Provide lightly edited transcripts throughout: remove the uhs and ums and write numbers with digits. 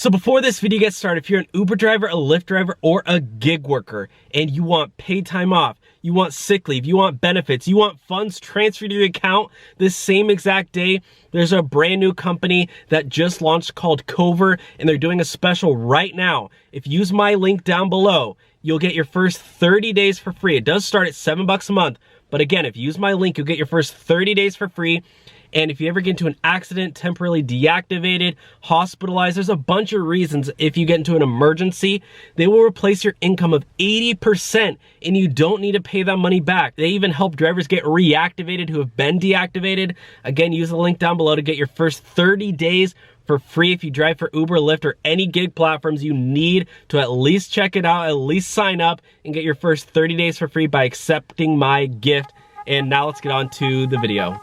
So before this video gets started, if you're an Uber driver, a Lyft driver, or a gig worker, and you want paid time off, you want sick leave, you want benefits, you want funds transferred to your account this same exact day, there's a brand new company that just launched called Cover, and they're doing a special right now. If you use my link down below, you'll get your first 30 days for free. It does start at $7 a month, but again, if you use my link, you'll get your first 30 days for free. And if you ever get into an accident, temporarily deactivated, hospitalized, there's a bunch of reasons. If you get into an emergency, they will replace your income of 80% and you don't need to pay that money back. They even help drivers get reactivated who have been deactivated. Again, use the link down below to get your first 30 days for free. If you drive for Uber, Lyft, or any gig platforms, you need to at least check it out, at least sign up and get your first 30 days for free by accepting my gift. And now let's get on to the video.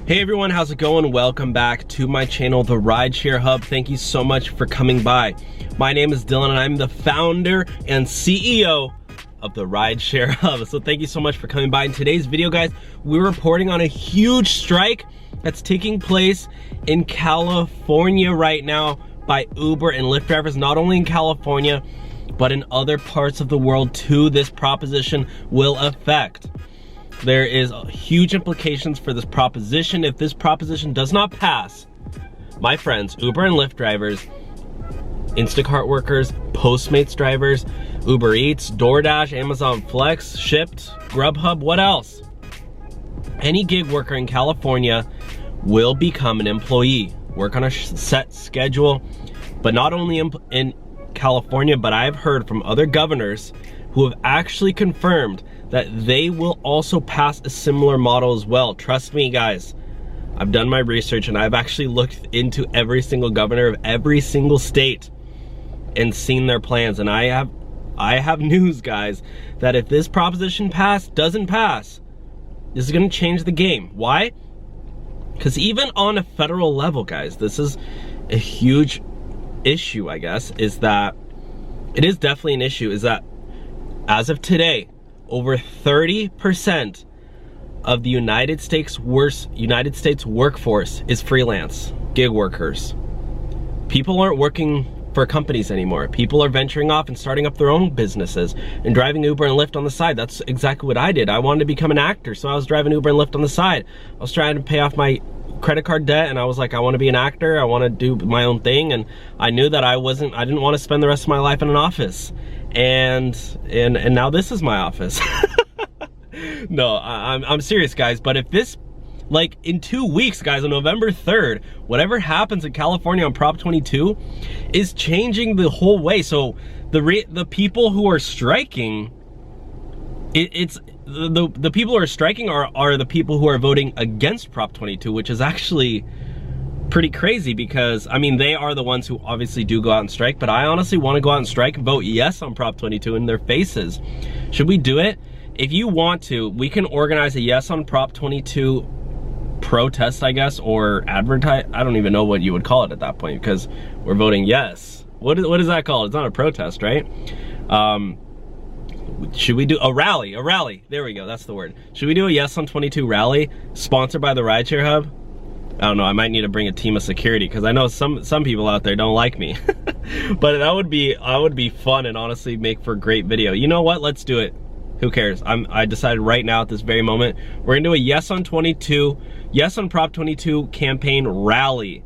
Hey everyone, how's it going? Welcome back to my channel, The Rideshare Hub. Thank you so much for coming by. My name is Dylan and I'm the founder and CEO of The Rideshare Hub. So thank you so much for coming by. In today's video, guys, we're reporting on a huge strike that's taking place in California right now by Uber and Lyft drivers, not only in California, but in other parts of the world too. This proposition will affect. There is huge implications for this proposition. If this proposition does not pass, my friends, Uber and Lyft drivers, Instacart workers, Postmates drivers, Uber Eats, DoorDash, Amazon Flex, Shipt, Grubhub, what else? Any gig worker in California will become an employee, work on a set schedule, but not only in California, but I've heard from other governors who have actually confirmed that they will also pass a similar model as well. Trust me, guys, I've done my research and I've actually looked into every single governor of every single state and seen their plans. And I have news, guys, that if this proposition doesn't pass, this is gonna change the game. Why? Because even on a federal level, guys, this is a huge issue, I guess, is that it is definitely an issue, is that as of today, over 30% of the United States workforce is freelance, gig workers. People aren't working for companies anymore. People are venturing off and starting up their own businesses and driving Uber and Lyft on the side. That's exactly what I did. I wanted to become an actor, so I was driving Uber and Lyft on the side. I was trying to pay off my credit card debt and I was like, I want to be an actor, I want to do my own thing, and I knew that I didn't want to spend the rest of my life in an office. And now this is my office. No, I'm serious, guys. But if this, like in 2 weeks, guys, on November 3rd, whatever happens in California on Prop 22 is changing the whole way. So the people who are striking, the people who are striking are the people who are voting against Prop 22, which is actually pretty crazy because, I mean, they are the ones who obviously do go out and strike, but I honestly want to go out and strike and vote yes on Prop 22 in their faces. Should we do it? If you want to, we can organize a yes on Prop 22 protest, I guess, or advertise. I don't even know what you would call it at that point because we're voting yes. What is that called? It's not a protest, right? Should we do a rally? A rally. There we go. That's the word. Should we do a yes on 22 rally sponsored by the Rideshare Hub? I don't know, I might need to bring a team of security because I know some people out there don't like me. But that would be fun and honestly make for a great video. You know what? Let's do it. Who cares? I decided right now at this very moment, we're gonna do a yes on 22, yes on Prop 22 campaign rally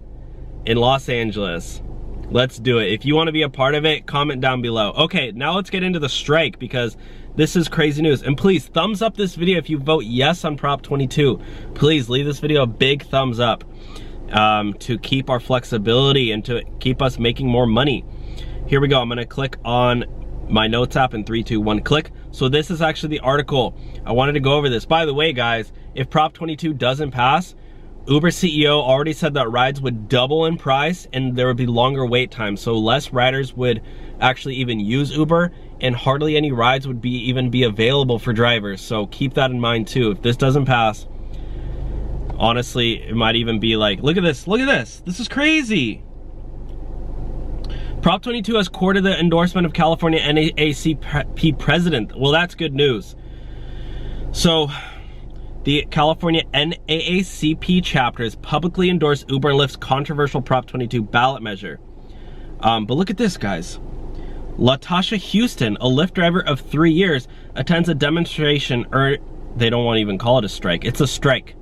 in Los Angeles. Let's do it. If you want to be a part of it, comment down below. Okay, now let's get into the strike because this is crazy news. And please thumbs up this video if you vote yes on Prop 22. Please leave this video a big thumbs up to keep our flexibility and to keep us making more money. Here we go. I'm gonna click on my notes app in 3, 2, 1, click. So this is actually the article. I wanted to go over this. By the way, guys, if Prop 22 doesn't pass, Uber CEO already said that rides would double in price and there would be longer wait times. So less riders would actually even use Uber and hardly any rides would even be available for drivers. So keep that in mind too. If this doesn't pass, honestly, it might even be like, look at this, this is crazy. Prop 22 has courted the endorsement of California NAACP president. Well, that's good news. So The California NAACP chapter has publicly endorsed Uber and Lyft's controversial Prop 22 ballot measure. But look at this, guys. LaTasha Houston, a Lyft driver of 3 years, attends a demonstration, or they don't want to even call it a strike. It's a strike,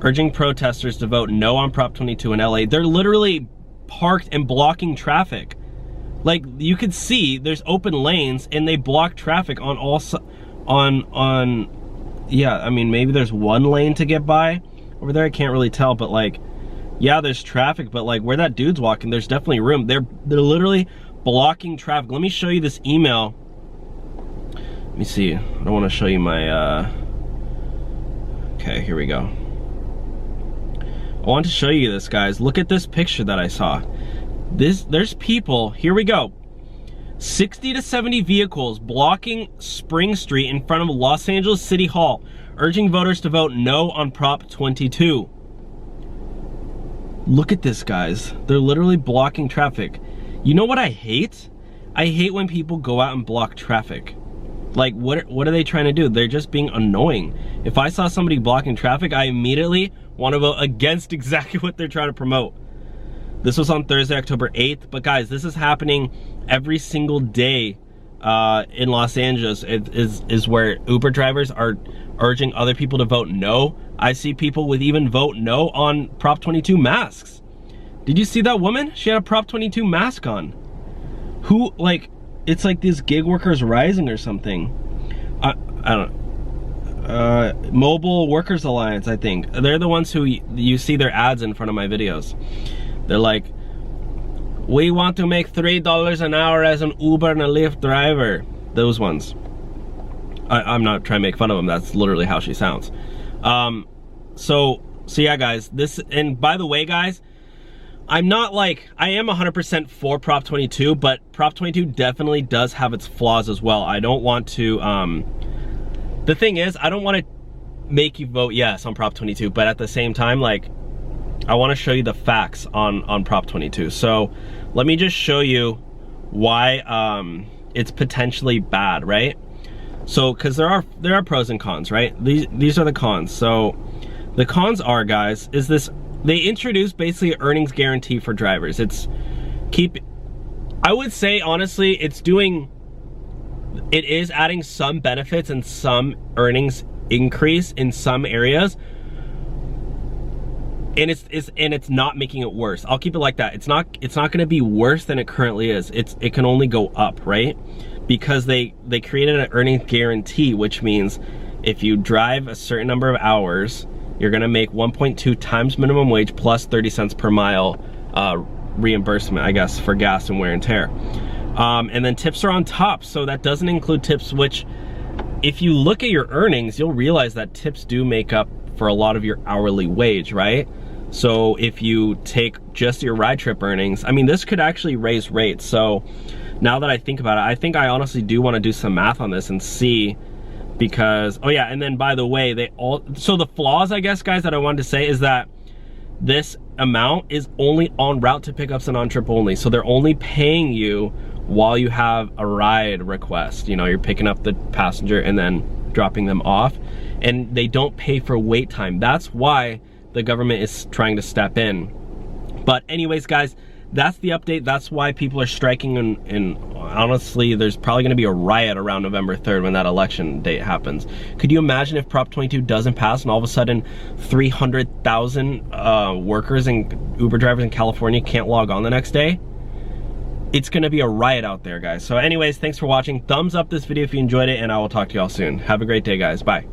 urging protesters to vote no on Prop 22 in LA. They're literally parked and blocking traffic. Like, you could see there's open lanes and they block traffic on all yeah, I mean, maybe there's one lane to get by over there. I can't really tell, but like, yeah, there's traffic, but like where that dude's walking, there's definitely room. They're literally blocking traffic. Let me show you this email. Let me see. I don't want to show you my, okay, here we go. I want to show you this, guys. Look at this picture that I saw. There's people, here we go. 60 to 70 vehicles blocking Spring Street in front of Los Angeles City Hall, urging voters to vote no on Prop 22. Look at this, guys. They're literally blocking traffic. You know what I hate? I hate when people go out and block traffic. Like, what are they trying to do? They're just being annoying. If I saw somebody blocking traffic, I immediately want to vote against exactly what they're trying to promote. This was on Thursday, October 8th. But guys, this is happening every single day in Los Angeles. It is where Uber drivers are urging other people to vote no. I see people with even vote no on Prop 22 masks. Did you see that woman? She had a Prop 22 mask on. Who, like, it's like these gig workers rising or something. I don't know. Mobile Workers Alliance, I think. They're the ones who you see their ads in front of my videos. They're like, we want to make $3 an hour as an Uber and a Lyft driver. Those ones. I'm not trying to make fun of them. That's literally how she sounds. So yeah, guys, and by the way, guys, I'm not like, I am 100% for Prop 22, but Prop 22 definitely does have its flaws as well. I don't want to, the thing is, I don't want to make you vote yes on Prop 22, but at the same time, like, I want to show you the facts on Prop 22. So let me just show you why it's potentially bad, right? So, because there are pros and cons, right? These are the cons. So the cons are, guys, is this, they introduced basically an earnings guarantee for drivers. I would say, honestly, it is adding some benefits and some earnings increase in some areas. And it's not making it worse. I'll keep it like that. It's not going to be worse than it currently is. It can only go up, right? Because they created an earnings guarantee, which means if you drive a certain number of hours, you're going to make 1.2 times minimum wage plus 30 cents per mile reimbursement, I guess, for gas and wear and tear. And then tips are on top, so that doesn't include tips, which if you look at your earnings, you'll realize that tips do make up for a lot of your hourly wage, right? So if you take just your ride trip earnings, I mean, this could actually raise rates. So now that I think about it, I think I honestly do want to do some math on this and see, because, oh yeah, and then by the way, so the flaws, I guess, guys, that I wanted to say is that this amount is only on route to pickups and on trip only. So they're only paying you while you have a ride request. You know, you're picking up the passenger and then dropping them off, and they don't pay for wait time. That's why the government is trying to step in. But anyways, guys, that's the update. That's why people are striking, and honestly, there's probably going to be a riot around November 3rd when that election date happens. Could you imagine if Prop 22 doesn't pass and all of a sudden 300,000 workers and Uber drivers in California can't log on the next day? It's going to be a riot out there, guys. So anyways, thanks for watching. Thumbs up this video if you enjoyed it, and I will talk to y'all soon. Have a great day, guys. Bye.